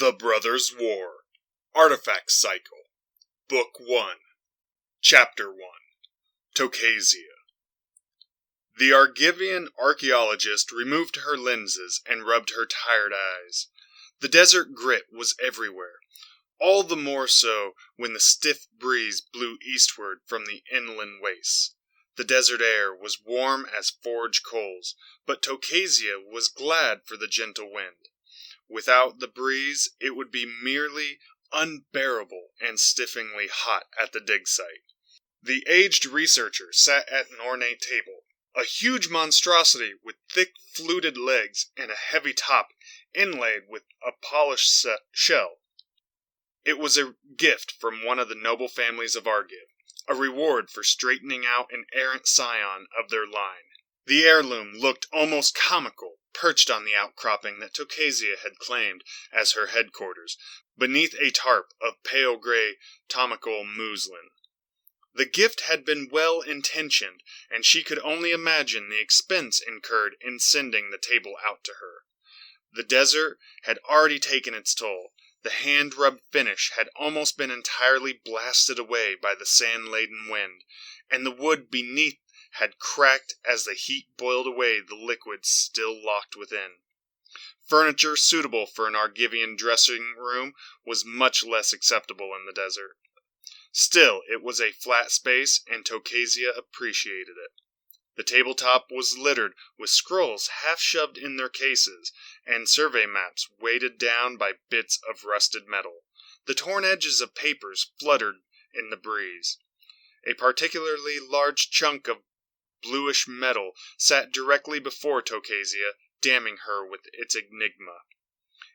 The Brothers' War, Artifact Cycle, Book 1, Chapter 1, Tocasia. The Argivian archaeologist removed her lenses and rubbed her tired eyes. The desert grit was everywhere, all the more so when the stiff breeze blew eastward from the inland wastes. The desert air was warm as forged coals, but Tocasia was glad for the gentle wind. Without the breeze, it would be merely unbearable and stiffingly hot at the dig site. The aged researcher sat at an ornate table, a huge monstrosity with thick fluted legs and a heavy top inlaid with a polished shell. It was a gift from one of the noble families of Argiv, a reward for straightening out an errant scion of their line. The heirloom looked almost comical, perched on the outcropping that Tocasia had claimed as her headquarters, beneath a tarp of pale gray Tomical muslin. The gift had been well-intentioned, and she could only imagine the expense incurred in sending the table out to her. The desert had already taken its toll. The hand-rubbed finish had almost been entirely blasted away by the sand-laden wind, and the wood beneath had cracked as the heat boiled away the liquid still locked within. Furniture suitable for an Argivian dressing room was much less acceptable in the desert. Still, it was a flat space, and Tocasia appreciated it. The tabletop was littered with scrolls half-shoved in their cases, and survey maps weighted down by bits of rusted metal. The torn edges of papers fluttered in the breeze. A particularly large chunk of bluish metal sat directly before Tocasia, damning her with its enigma.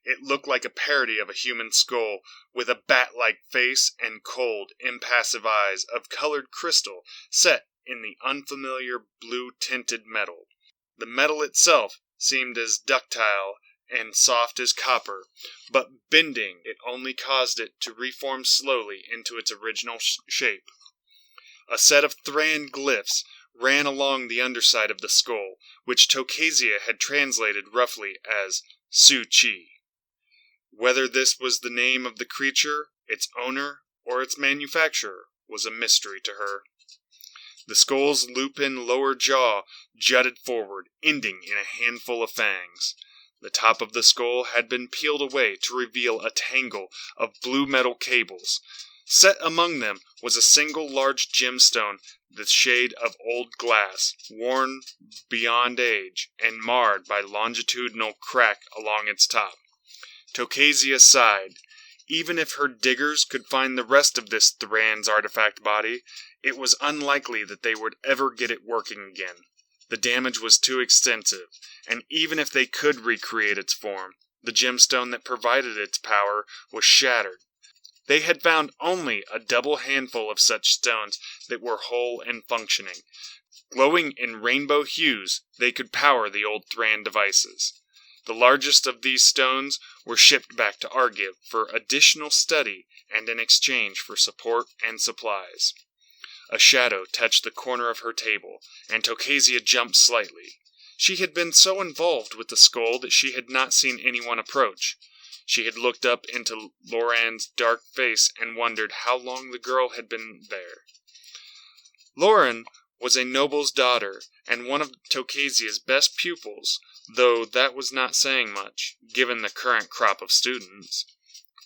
It looked like a parody of a human skull, with a bat-like face and cold, impassive eyes of colored crystal set in the unfamiliar blue-tinted metal. The metal itself seemed as ductile and soft as copper, but bending it only caused it to reform slowly into its original shape. A set of Thran glyphs ran along the underside of the skull, which Tocasia had translated roughly as Su-Chi. Whether this was the name of the creature, its owner, or its manufacturer was a mystery to her. The skull's lupin lower jaw jutted forward, ending in a handful of fangs. The top of the skull had been peeled away to reveal a tangle of blue metal cables. Set among them was a single large gemstone, the shade of old glass, worn beyond age, and marred by longitudinal crack along its top. Tocasia sighed. Even if her diggers could find the rest of this Thran's artifact body, it was unlikely that they would ever get it working again. The damage was too extensive, and even if they could recreate its form, the gemstone that provided its power was shattered. They had found only a double handful of such stones that were whole and functioning. Glowing in rainbow hues, they could power the old Thran devices. The largest of these stones were shipped back to Argiv for additional study and in exchange for support and supplies. A shadow touched the corner of her table, and Tocasia jumped slightly. She had been so involved with the skull that she had not seen anyone approach. She had looked up into Loran's dark face and wondered how long the girl had been there. Loran was a noble's daughter, and one of Tocasia's best pupils, though that was not saying much, given the current crop of students.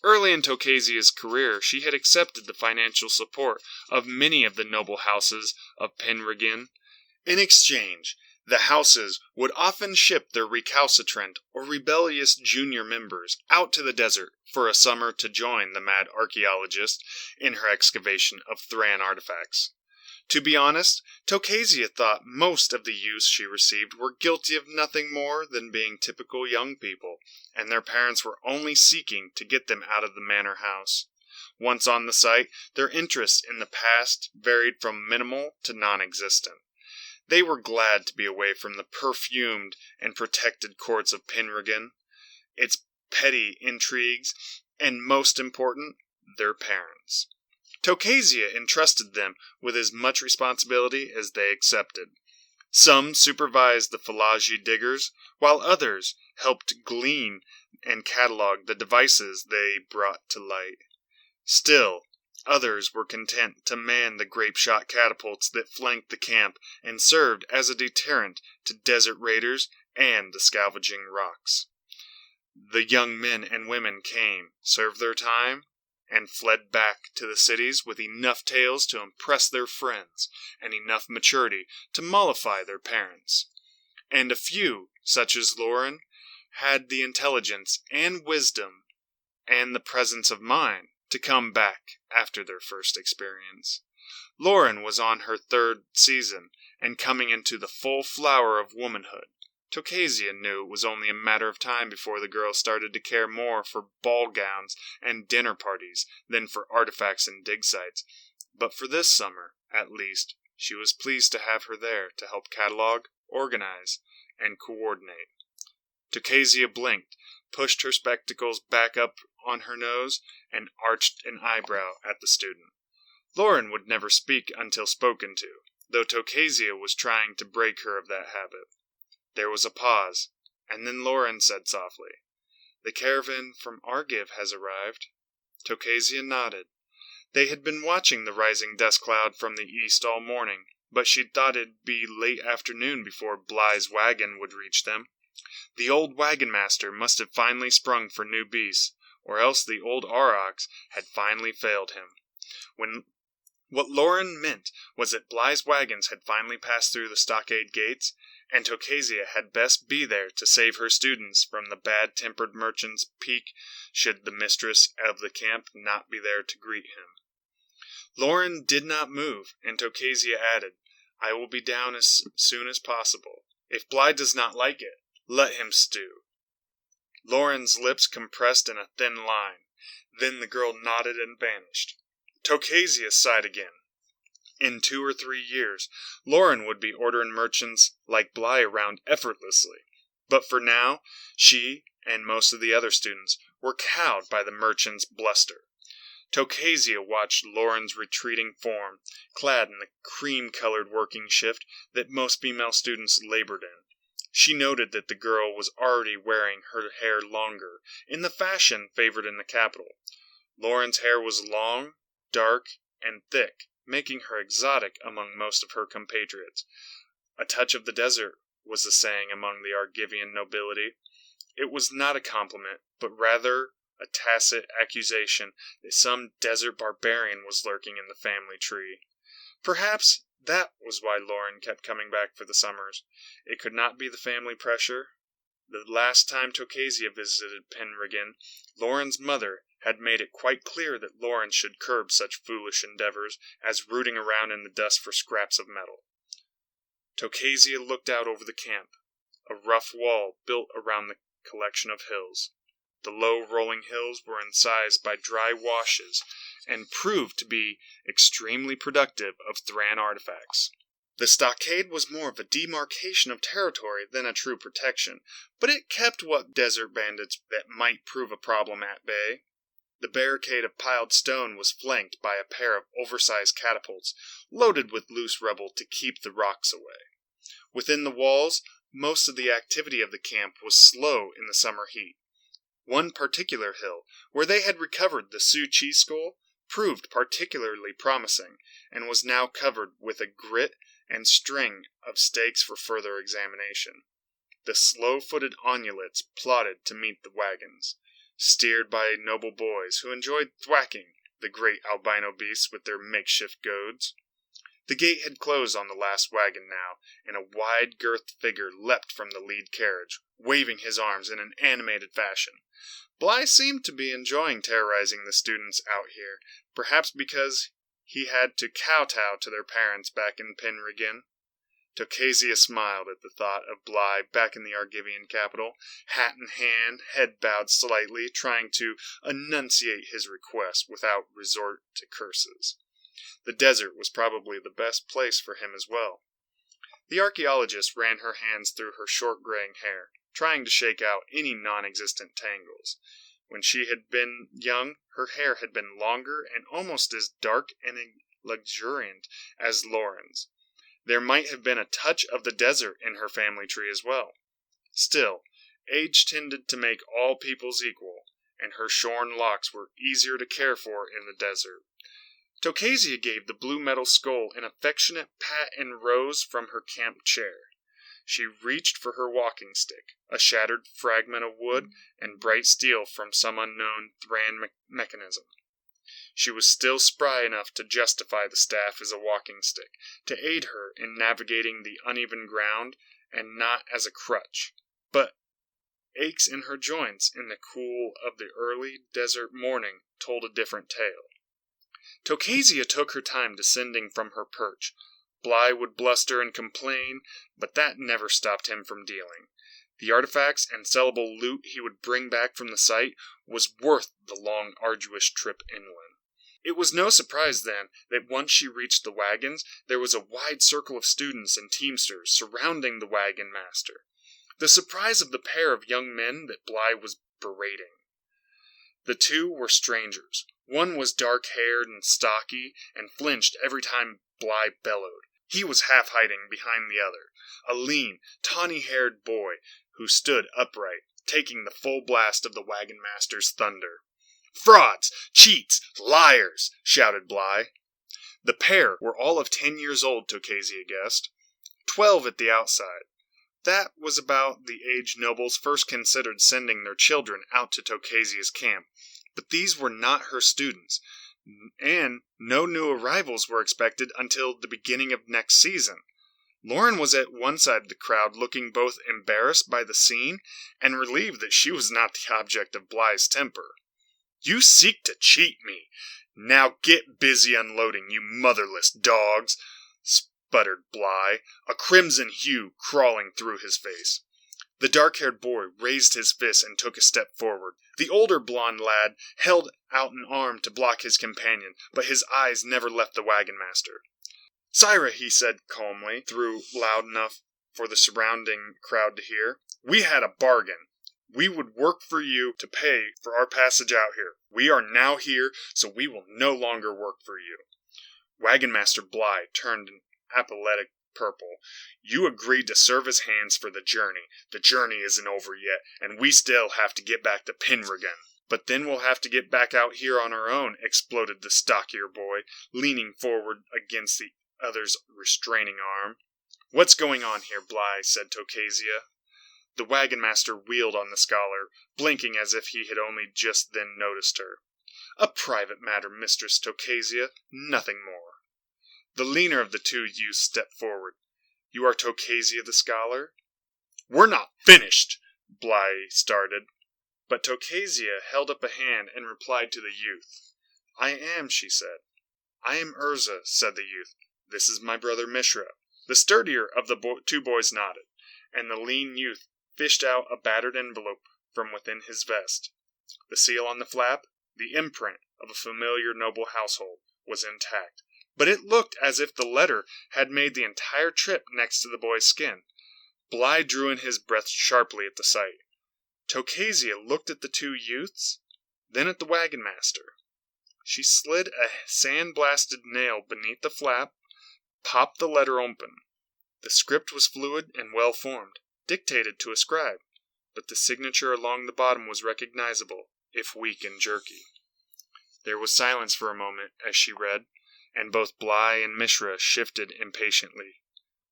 Early in Tocasia's career, she had accepted the financial support of many of the noble houses of Penregan. In exchange, the houses would often ship their recalcitrant or rebellious junior members out to the desert for a summer to join the mad archaeologist in her excavation of Thran artifacts. To be honest, Tocasia thought most of the youths she received were guilty of nothing more than being typical young people, and their parents were only seeking to get them out of the manor house. Once on the site, their interest in the past varied from minimal to non-existent. They were glad to be away from the perfumed and protected courts of Penregan, its petty intrigues, and, most important, their parents. Tocasia entrusted them with as much responsibility as they accepted. Some supervised the Falagi diggers, while others helped glean and cataloged the devices they brought to light. Still, others were content to man the grape-shot catapults that flanked the camp and served as a deterrent to desert raiders and the scavenging rocks. The young men and women came, served their time, and fled back to the cities with enough tales to impress their friends and enough maturity to mollify their parents. And a few, such as Lauren, had the intelligence and wisdom and the presence of mind to come back after their first experience. Lauren was on her 3rd season and coming into the full flower of womanhood. Tocasia knew it was only a matter of time before the girl started to care more for ball gowns and dinner parties than for artifacts and dig sites. But for this summer, at least, she was pleased to have her there to help catalog, organize, and coordinate. Tocasia blinked, pushed her spectacles back up on her nose, and arched an eyebrow at the student. Lauren would never speak until spoken to, though Tocasia was trying to break her of that habit. There was a pause, and then Lauren said softly, "The caravan from Argiv has arrived." Tocasia nodded. They had been watching the rising dust cloud from the east all morning, but she'd thought it'd be late afternoon before Bligh's wagon would reach them. The old wagon master must have finally sprung for new beasts, or else the old aurochs had finally failed him. What Lauren meant was that Bligh's wagons had finally passed through the stockade gates, and Tocasia had best be there to save her students from the bad-tempered merchant's pique should the mistress of the camp not be there to greet him. Lauren did not move, and Tocasia added, "I will be down as soon as possible. If Bligh does not like it, let him stew." Lauren's lips compressed in a thin line. Then the girl nodded and vanished. Tocasia sighed again. In 2 or 3 years, Lauren would be ordering merchants like Bligh around effortlessly. But for now, she and most of the other students were cowed by the merchant's bluster. Tocasia watched Lauren's retreating form, clad in the cream-colored working shift that most female students labored in. She noted that the girl was already wearing her hair longer, in the fashion favored in the capital. Lauren's hair was long, dark, and thick, making her exotic among most of her compatriots. A touch of the desert was the saying among the Argivian nobility. It was not a compliment, but rather a tacit accusation that some desert barbarian was lurking in the family tree. Perhaps that was why Lauren kept coming back for the summers. It could not be the family pressure. The last time Tocasia visited Penriggan, Lauren's mother had made it quite clear that Lauren should curb such foolish endeavors as rooting around in the dust for scraps of metal. Tocasia looked out over the camp, a rough wall built around the collection of hills. The low rolling hills were incised by dry washes and proved to be extremely productive of Thran artifacts. The stockade was more of a demarcation of territory than a true protection, but it kept what desert bandits that might prove a problem at bay. The barricade of piled stone was flanked by a pair of oversized catapults, loaded with loose rubble to keep the rocks away. Within the walls, most of the activity of the camp was slow in the summer heat. One particular hill, where they had recovered the Su-Chi skull, proved particularly promising, and was now covered with a grit and string of stakes for further examination. The slow-footed Onulets plodded to meet the wagons, steered by noble boys who enjoyed thwacking the great albino beasts with their makeshift goads. The gate had closed on the last wagon now, and a wide-girthed figure leapt from the lead carriage, waving his arms in an animated fashion. Bligh seemed to be enjoying terrorizing the students out here, perhaps because he had to kowtow to their parents back in Penriggan. Tocasia smiled at the thought of Bligh back in the Argivian capital, hat in hand, head bowed slightly, trying to enunciate his request without resort to curses. The desert was probably the best place for him as well. The archaeologist ran her hands through her short graying hair, trying to shake out any non-existent tangles. When she had been young, her hair had been longer and almost as dark and luxuriant as Lauren's. There might have been a touch of the desert in her family tree as well. Still, Age tended to make all peoples equal, and her shorn locks were easier to care for in the desert. Tocasia gave the blue metal skull an affectionate pat and rose from her camp chair. She reached for her walking stick, a shattered fragment of wood and bright steel from some unknown Thran mechanism. She was still spry enough to justify the staff as a walking stick, to aid her in navigating the uneven ground, and not as a crutch. But aches in her joints in the cool of the early desert morning told a different tale. Tocasia took her time descending from her perch. Bly would bluster and complain, but that never stopped him from dealing. The artifacts and sellable loot he would bring back from the site was worth the long, arduous trip inland. It was no surprise, then, that once she reached the wagons, there was a wide circle of students and teamsters surrounding the wagon master. The surprise of the pair of young men that Bly was berating. The two were strangers. One was dark-haired and stocky, and flinched every time Bly bellowed. He was half-hiding behind the other, a lean, tawny-haired boy who stood upright, taking the full blast of the wagon master's thunder. "Frauds! Cheats! Liars!" shouted Bly. The pair were all of 10 years old, Tocasia guessed. 12 at the outside. That was about the age nobles first considered sending their children out to Tocasia's camp. But these were not her students, and no new arrivals were expected until the beginning of next season. Lauren was at one side of the crowd, looking both embarrassed by the scene and relieved that she was not the object of Bly's temper. "You seek to cheat me. Now get busy unloading, you motherless dogs," sputtered Bly, a crimson hue crawling through his face. The dark-haired boy raised his fist and took a step forward. The older blond lad held out an arm to block his companion, but his eyes never left the wagon master. "Syra," he said calmly, through loud enough for the surrounding crowd to hear, "we had a bargain. We would work for you to pay for our passage out here. We are now here, so we will no longer work for you." Wagon Master Bly turned an apoplectic purple. "You agreed to serve as hands for the journey. The journey isn't over yet, and we still have to get back to Penregan." "But then we'll have to get back out here on our own," exploded the stockier boy, leaning forward against the other's restraining arm. "What's going on here, Bly?" said Tocasia. The wagon master wheeled on the scholar, blinking as if he had only just then noticed her. "A private matter, Mistress Tocasia, nothing more." The leaner of the two youths stepped forward. "You are Tocasia the scholar?" "We're not finished," Bly started. But Tocasia held up a hand and replied to the youth. "I am," she said. "I am Urza," said the youth. "This is my brother Mishra." The sturdier of the two boys nodded, and the lean youth fished out a battered envelope from within his vest. The seal on the flap, the imprint of a familiar noble household, was intact, but it looked as if the letter had made the entire trip next to the boy's skin. Bly drew in his breath sharply at the sight. Tocasia looked at the two youths, then at the wagon master. She slid a sand-blasted nail beneath the flap, popped the letter open. The script was fluid and well-formed, dictated to a scribe, but the signature along the bottom was recognizable, if weak and jerky. There was silence for a moment as she read, and both Bly and Mishra shifted impatiently,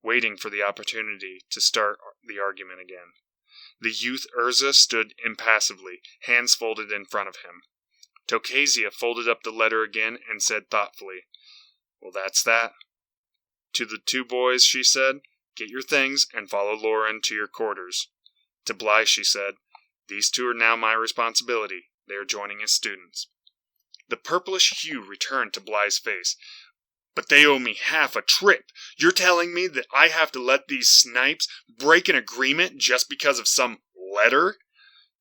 waiting for the opportunity to start the argument again. The youth Urza stood impassively, hands folded in front of him. Tocasia folded up the letter again and said thoughtfully, "Well, that's that." To the two boys, she said, "Get your things and follow Lauren to your quarters." To Bly, she said, "These two are now my responsibility. They are joining as students." The purplish hue returned to Bly's face. "But they owe me half a trip. You're telling me that I have to let these snipes break an agreement just because of some letter?"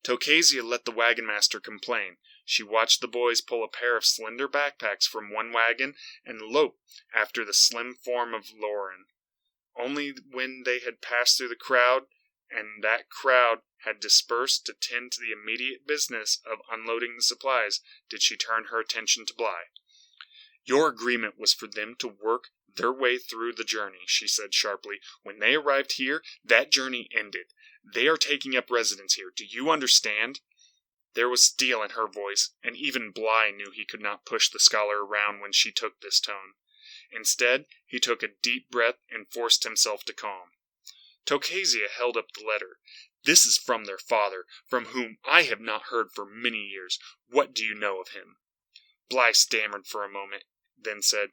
Tocasia let the wagon master complain. She watched the boys pull a pair of slender backpacks from one wagon and lope after the slim form of Lauren. Only when they had passed through the crowd, and that crowd had dispersed to tend to the immediate business of unloading the supplies, did she turn her attention to Bly. "Your agreement was for them to work their way through the journey," she said sharply. "When they arrived here, that journey ended. They are taking up residence here. Do you understand?" There was steel in her voice, and even Bly knew he could not push the scholar around when she took this tone. Instead, he took a deep breath and forced himself to calm. Tocasia held up the letter. "This is from their father, from whom I have not heard for many years. What do you know of him?" Bly stammered for a moment, then said,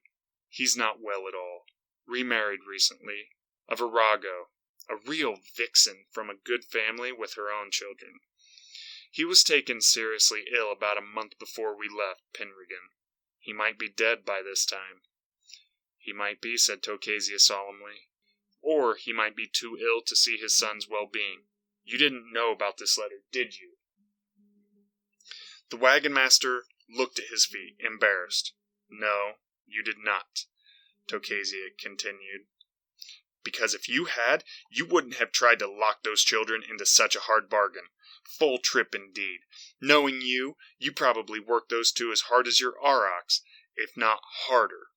"He's not well at all. Remarried recently. A virago. A real vixen from a good family with her own children. He was taken seriously ill about a month before we left Penregan. He might be dead by this time." "He might be," said Tocasia solemnly. "Or he might be too ill to see his son's well-being. You didn't know about this letter, did you?" The wagon master looked at his feet, embarrassed. "No, you did not," Tocasia continued. "Because if you had, you wouldn't have tried to lock those children into such a hard bargain. Full trip indeed. Knowing you, you probably worked those two as hard as your aurochs, if not harder.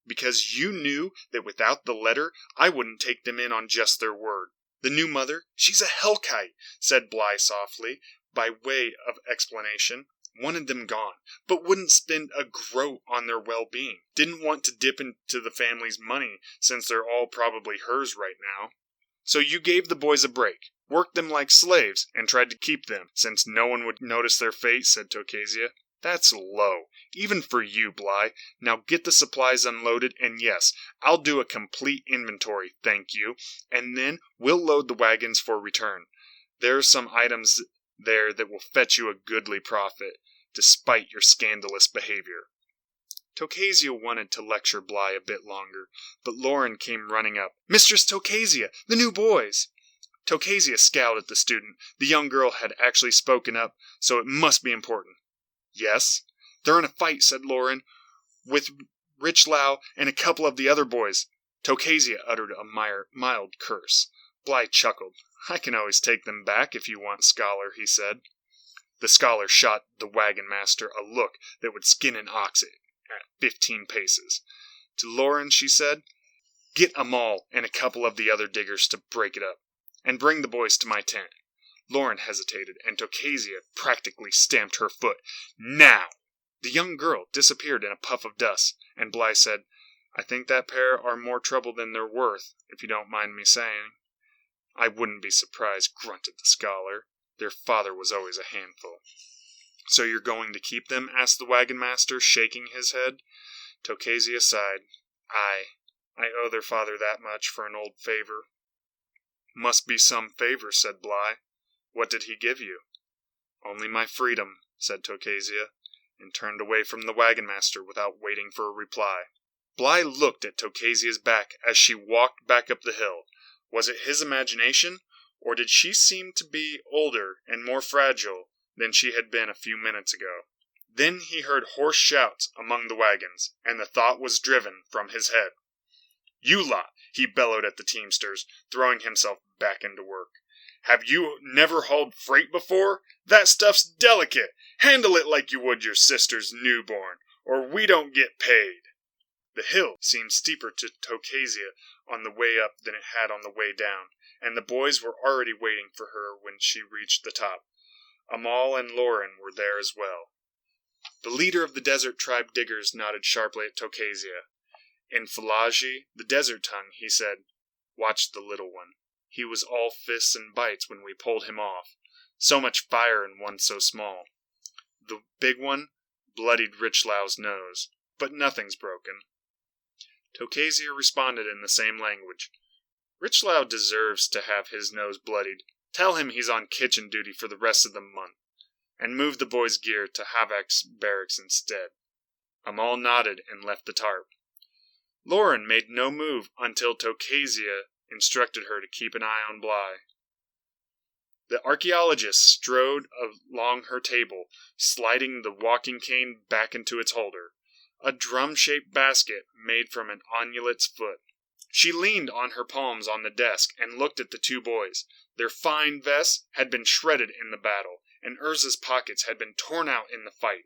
Because you knew that without the letter, I wouldn't take them in on just their word. The new mother, she's a hellkite," said Bly softly, by way of explanation. "Wanted them gone, but wouldn't spend a groat on their well-being. Didn't want to dip into the family's money, since they're all probably hers right now. So you gave the boys a break, worked them like slaves, and tried to keep them, since no one would notice their fate," said Tocasia. "That's low, even for you, Bly. Now get the supplies unloaded, and yes, I'll do a complete inventory, thank you, and then we'll load the wagons for return. There are some items there that will fetch you a goodly profit, despite your scandalous behavior." Tocasia wanted to lecture Bly a bit longer, but Lauren came running up. "Mistress Tocasia, the new boys!" Tocasia scowled at the student. The young girl had actually spoken up, so it must be important. "Yes?" "They're in a fight," said Lauren, "with Richlau and a couple of the other boys." Tocasia uttered a mild curse. Bly chuckled. "I can always take them back if you want, scholar," he said. The scholar shot the wagon master a look that would skin an ox at 15 paces. To Lauren she said, "Get Amal and a couple of the other diggers to break it up, and bring the boys to my tent." Lauren hesitated, and Tocasia practically stamped her foot. "Now!" The young girl disappeared in a puff of dust, and Bly said, "I think that pair are more trouble than they're worth, if you don't mind me saying." "I wouldn't be surprised," grunted the scholar. "Their father was always a handful." "So you're going to keep them?" asked the wagon master, shaking his head. Tocasia sighed. "Aye, I owe their father that much for an old favor." "Must be some favor," said Bly. "What did he give you?" "Only my freedom," said Tocasia, and turned away from the wagon master without waiting for a reply. Bly looked at Tocasia's back as she walked back up the hill. Was it his imagination, or did she seem to be older and more fragile than she had been a few minutes ago? Then he heard hoarse shouts among the wagons, and the thought was driven from his head. "You lot," he bellowed at the teamsters, throwing himself back into work. "Have you never hauled freight before? That stuff's delicate. Handle it like you would your sister's newborn, or we don't get paid." The hill seemed steeper to Tocasia on the way up than it had on the way down, and the boys were already waiting for her when she reached the top. Amal and Lauren were there as well. The leader of the desert tribe diggers nodded sharply at Tocasia. In Falagi, the desert tongue, he said, "Watch the little one. He was all fists and bites when we pulled him off. So much fire in one so small. The big one bloodied Richlau's nose, but nothing's broken." Tocasia responded in the same language. "Richlau deserves to have his nose bloodied. Tell him he's on kitchen duty for the rest of the month, and move the boys' gear to Havak's barracks instead." Amal nodded and left the tarp. Lauren made no move until Tocasia instructed her to keep an eye on Bly. The archaeologist strode along her table, sliding the walking cane back into its holder, a drum-shaped basket made from an onnulet's foot. She leaned on her palms on the desk and looked at the two boys. Their fine vests had been shredded in the battle, and Urza's pockets had been torn out in the fight.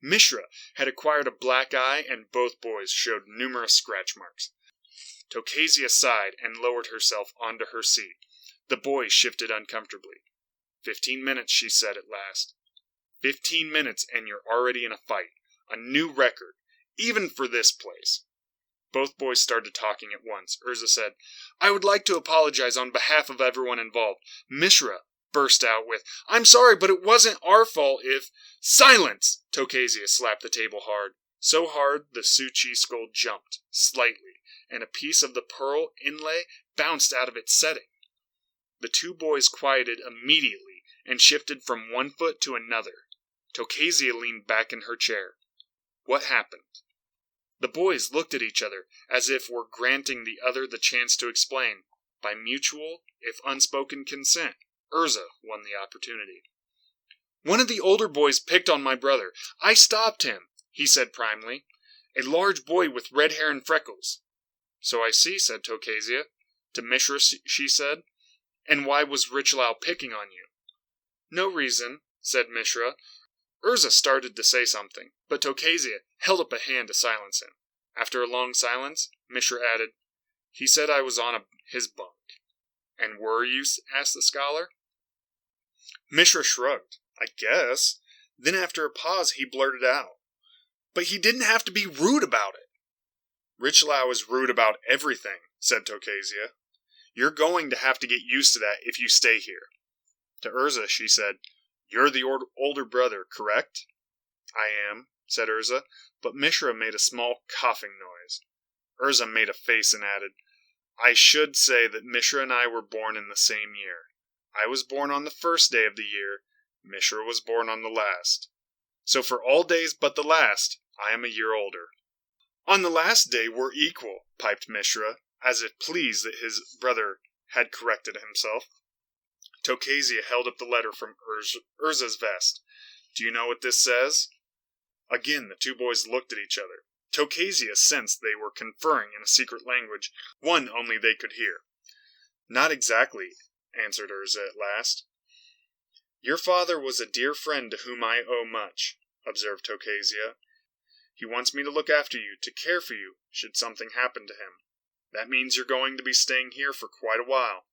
Mishra had acquired a black eye, and both boys showed numerous scratch marks. Tocasia sighed and lowered herself onto her seat. The boy shifted uncomfortably. 15 minutes, she said at last. 15 minutes and you're already in a fight. A new record, even for this place. Both boys started talking at once. Urza said, I would like to apologize on behalf of everyone involved. Mishra burst out with, I'm sorry, but it wasn't our fault if... Silence! Tocasia slapped the table hard. So hard the Suchi skull jumped, slightly, and a piece of the pearl inlay bounced out of its setting. The two boys quieted immediately and shifted from one foot to another. Tocasia leaned back in her chair. What happened? The boys looked at each other as if were granting the other the chance to explain. By mutual, if unspoken consent, Urza won the opportunity. One of the older boys picked on my brother. I stopped him, he said primly. A large boy with red hair and freckles. So I see, said Tocasia. To Mishra, she said. And why was Richlau picking on you? No reason, said Mishra. Urza started to say something, but Tocasia held up a hand to silence him. After a long silence, Mishra added, He said I was on his bunk. And were you? Asked the scholar. Mishra shrugged. I guess. Then after a pause, he blurted out, But he didn't have to be rude about it. Richlau is rude about everything, said Tocasia. You're going to have to get used to that if you stay here. To Urza, she said, You're the older brother, correct? I am, said Urza, but Mishra made a small coughing noise. Urza made a face and added, I should say that Mishra and I were born in the same year. I was born on the first day of the year. Mishra was born on the last. So for all days but the last, I am a year older. On the last day we're equal, piped Mishra, as if pleased that his brother had corrected himself. Tocasia held up the letter from Urza's vest. Do you know what this says? Again the two boys looked at each other. Tocasia sensed they were conferring in a secret language, one only they could hear. Not exactly, answered Urza at last. Your father was a dear friend to whom I owe much, observed Tocasia. He wants me to look after you, to care for you, should something happen to him. That means you're going to be staying here for quite a while,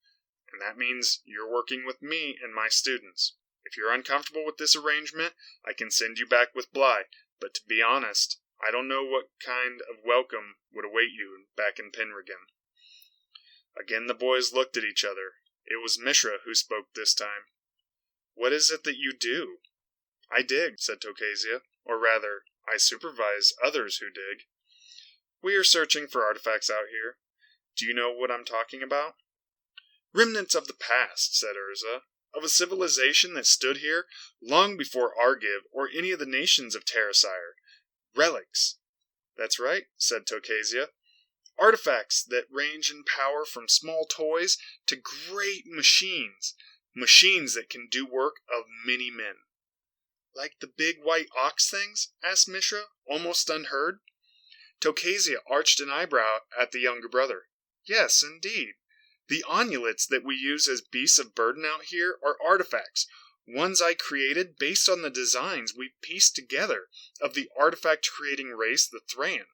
and that means you're working with me and my students. If you're uncomfortable with this arrangement, I can send you back with Bly, but to be honest, I don't know what kind of welcome would await you back in Penregan. Again the boys looked at each other. It was Mishra who spoke this time. What is it that you do? I dig, said Tocasia, or rather, I supervise others who dig. We are searching for artifacts out here. Do you know what I'm talking about? Remnants of the past, said Urza, of a civilization that stood here long before Argiv or any of the nations of Terrasire. Relics. That's right, said Tocasia. Artifacts that range in power from small toys to great machines. Machines that can do work of many men. Like the big white ox things? Asked Mishra, almost unheard. Tocasia arched an eyebrow at the younger brother. Yes, indeed. The onulets that we use as beasts of burden out here are artifacts, ones I created based on the designs we pieced together of the artifact-creating race, the Thran.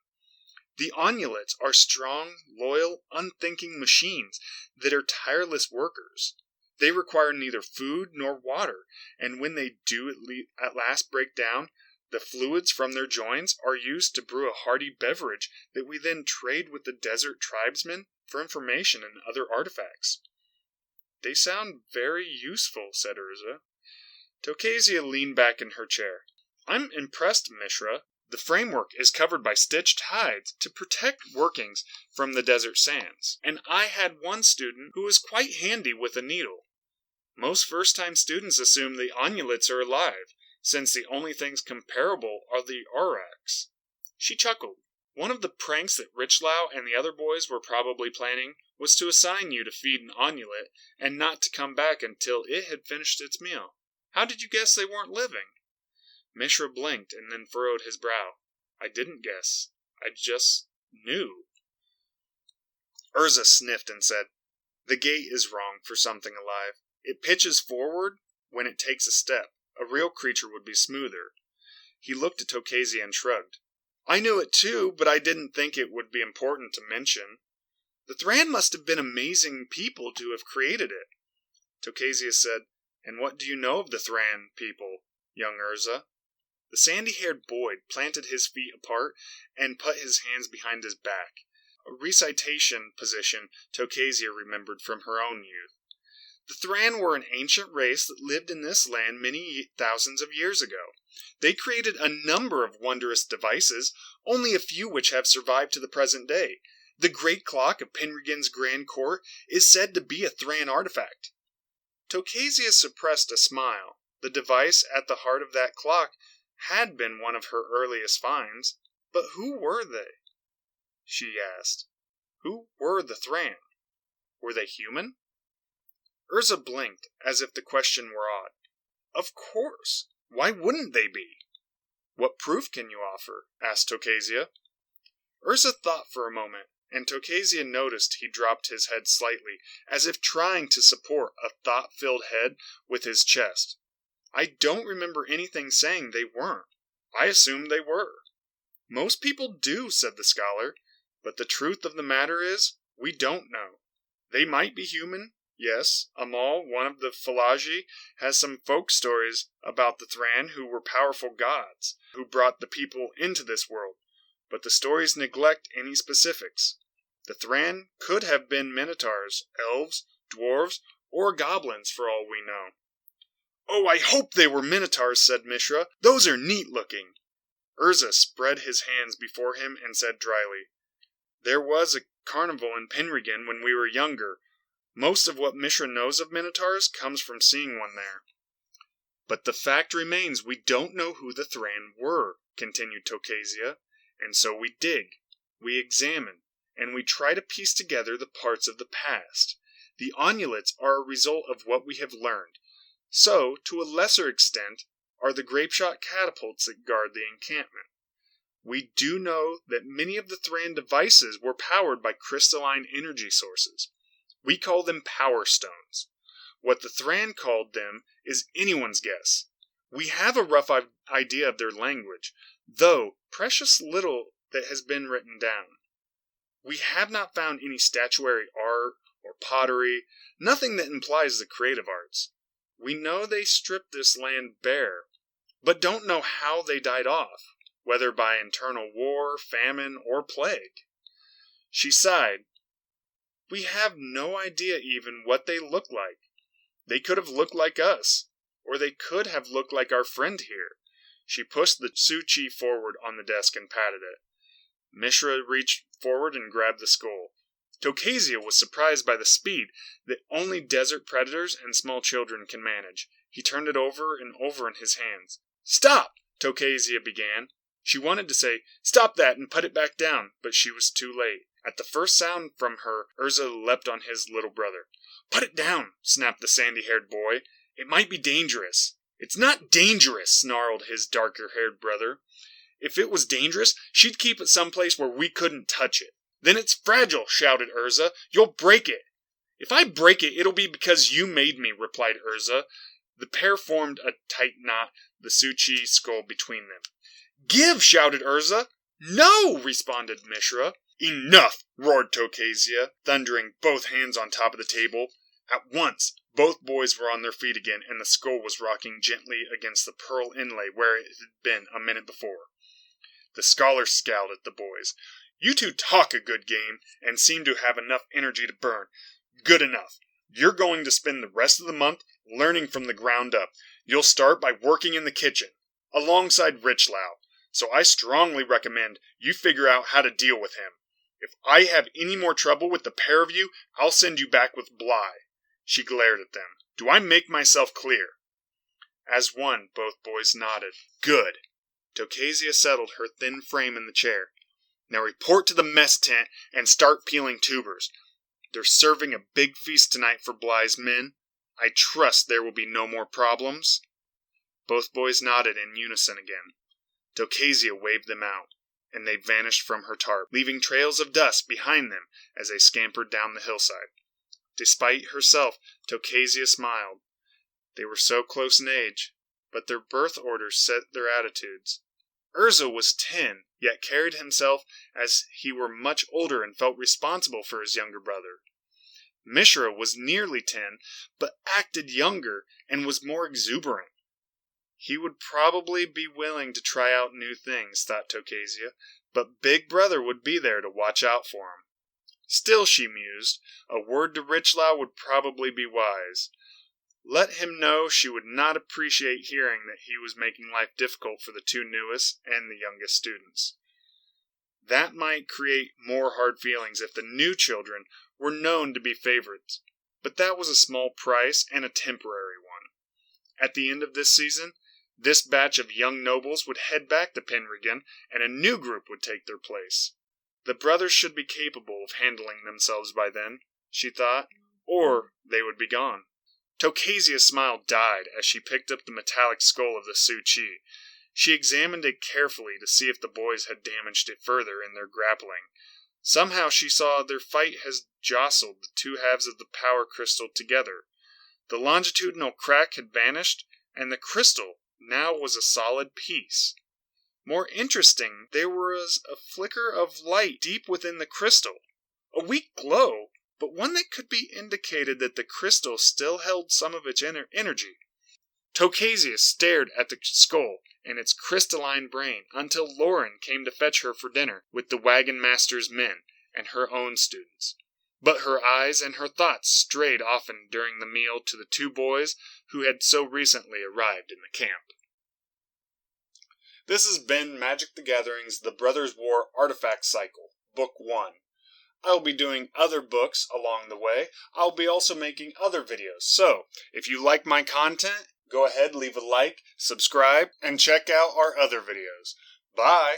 The onulets are strong, loyal, unthinking machines that are tireless workers. They require neither food nor water, and when they do at last break down, the fluids from their joints are used to brew a hearty beverage that we then trade with the desert tribesmen for information and other artifacts. They sound very useful, said Urza. Tocasia leaned back in her chair. I'm impressed, Mishra. The framework is covered by stitched hides to protect workings from the desert sands, and I had one student who was quite handy with a needle. Most first-time students assume the onulets are alive, since the only things comparable are the auraks. She chuckled. One of the pranks that Richlau and the other boys were probably planning was to assign you to feed an onulet and not to come back until it had finished its meal. How did you guess they weren't living? Mishra blinked and then furrowed his brow. I didn't guess. I just knew. Urza sniffed and said, The gait is wrong for something alive. It pitches forward when it takes a step. A real creature would be smoother. He looked at Tocasia and shrugged. I knew it too, but I didn't think it would be important to mention. The Thran must have been amazing people to have created it. Tocasia said, "And what do you know of the Thran people, young Urza?" The sandy-haired boy planted his feet apart and put his hands behind his back, a recitation position Tocasia remembered from her own youth. The Thran were an ancient race that lived in this land many thousands of years ago. They created a number of wondrous devices, only a few which have survived to the present day. The great clock of Penregan's Grand Court is said to be a Thran artifact. Tocasia suppressed a smile. The device at the heart of that clock had been one of her earliest finds. But who were they? She asked. Who were the Thran? Were they human? Urza blinked, as if the question were odd. Of course. Why wouldn't they be? What proof can you offer? Asked Tocasia. Urza thought for a moment, and Tocasia noticed he dropped his head slightly, as if trying to support a thought-filled head with his chest. I don't remember anything saying they weren't. I assumed they were. Most people do, said the scholar, but the truth of the matter is, we don't know. They might be human. Yes, Amal, one of the Philagi, has some folk stories about the Thran who were powerful gods, who brought the people into this world, but the stories neglect any specifics. The Thran could have been minotaurs, elves, dwarves, or goblins for all we know. Oh, I hope they were minotaurs, said Mishra. Those are neat looking. Urza spread his hands before him and said dryly, There was a carnival in Penregan when we were younger. Most of what Mishra knows of minotaurs comes from seeing one there. But the fact remains we don't know who the Thran were, continued Tocasia, and so we dig, we examine, and we try to piece together the parts of the past. The amulets are a result of what we have learned. So, to a lesser extent, are the grapeshot catapults that guard the encampment. We do know that many of the Thran devices were powered by crystalline energy sources. We call them power stones. What the Thran called them is anyone's guess. We have a rough idea of their language, though precious little that has been written down. We have not found any statuary art or pottery, nothing that implies the creative arts. We know they stripped this land bare, but don't know how they died off, whether by internal war, famine, or plague. She sighed. We have no idea even what they look like. They could have looked like us, or they could have looked like our friend here. She pushed the Suchi forward on the desk and patted it. Mishra reached forward and grabbed the skull. Tocasia was surprised by the speed that only desert predators and small children can manage. He turned it over and over in his hands. Stop! Tocasia began. She wanted to say, Stop that and put it back down, but she was too late. At the first sound from her, Urza leapt on his little brother. Put it down, snapped the sandy-haired boy. It might be dangerous. It's not dangerous, snarled his darker-haired brother. If it was dangerous, she'd keep it someplace where we couldn't touch it. Then it's fragile, shouted Urza. You'll break it. If I break it, it'll be because you made me, replied Urza. The pair formed a tight knot, the Suchi skull between them. Give, shouted Urza. No, responded Mishra. Enough, roared Tocasia, thundering both hands on top of the table. At once, both boys were on their feet again, and the skull was rocking gently against the pearl inlay where it had been a minute before. The scholar scowled at the boys. You two talk a good game, and seem to have enough energy to burn. Good enough. You're going to spend the rest of the month learning from the ground up. You'll start by working in the kitchen, alongside Richlau. So I strongly recommend you figure out how to deal with him. If I have any more trouble with the pair of you, I'll send you back with Bly. She glared at them. Do I make myself clear? As one, both boys nodded. Good. Tocasia settled her thin frame in the chair. Now report to the mess tent and start peeling tubers. They're serving a big feast tonight for Bly's men. I trust there will be no more problems. Both boys nodded in unison again. Tocasia waved them out, and they vanished from her tarp, leaving trails of dust behind them as they scampered down the hillside. Despite herself, Tocasia smiled. They were so close in age, but their birth orders set their attitudes. Urza was 10, yet carried himself as he were much older and felt responsible for his younger brother. Mishra was nearly 10, but acted younger and was more exuberant. He would probably be willing to try out new things, thought Tocasia, but Big Brother would be there to watch out for him. Still, she mused, a word to Richlaw would probably be wise. Let him know she would not appreciate hearing that he was making life difficult for the two newest and the youngest students. That might create more hard feelings if the new children were known to be favorites, but that was a small price and a temporary one. At the end of this season, this batch of young nobles would head back to Penregan, and a new group would take their place. The brothers should be capable of handling themselves by then, she thought, or they would be gone. Tocasia's smile died as she picked up the metallic skull of the Su-Chi. She examined it carefully to see if the boys had damaged it further in their grappling. Somehow she saw their fight has jostled the two halves of the power crystal together. The longitudinal crack had vanished, and the crystal now was a solid piece. More interesting, there was a flicker of light deep within the crystal. A weak glow, but one that could be indicated that the crystal still held some of its energy. Tocasia stared at the skull and its crystalline brain until Lauren came to fetch her for dinner with the wagon master's men and her own students. But her eyes and her thoughts strayed often during the meal to the two boys who had so recently arrived in the camp. This has been Magic the Gathering's The Brothers' War Artifact Cycle, Book 1. I'll be doing other books along the way. I'll be also making other videos. So, if you like my content, go ahead, leave a like, subscribe, and check out our other videos. Bye!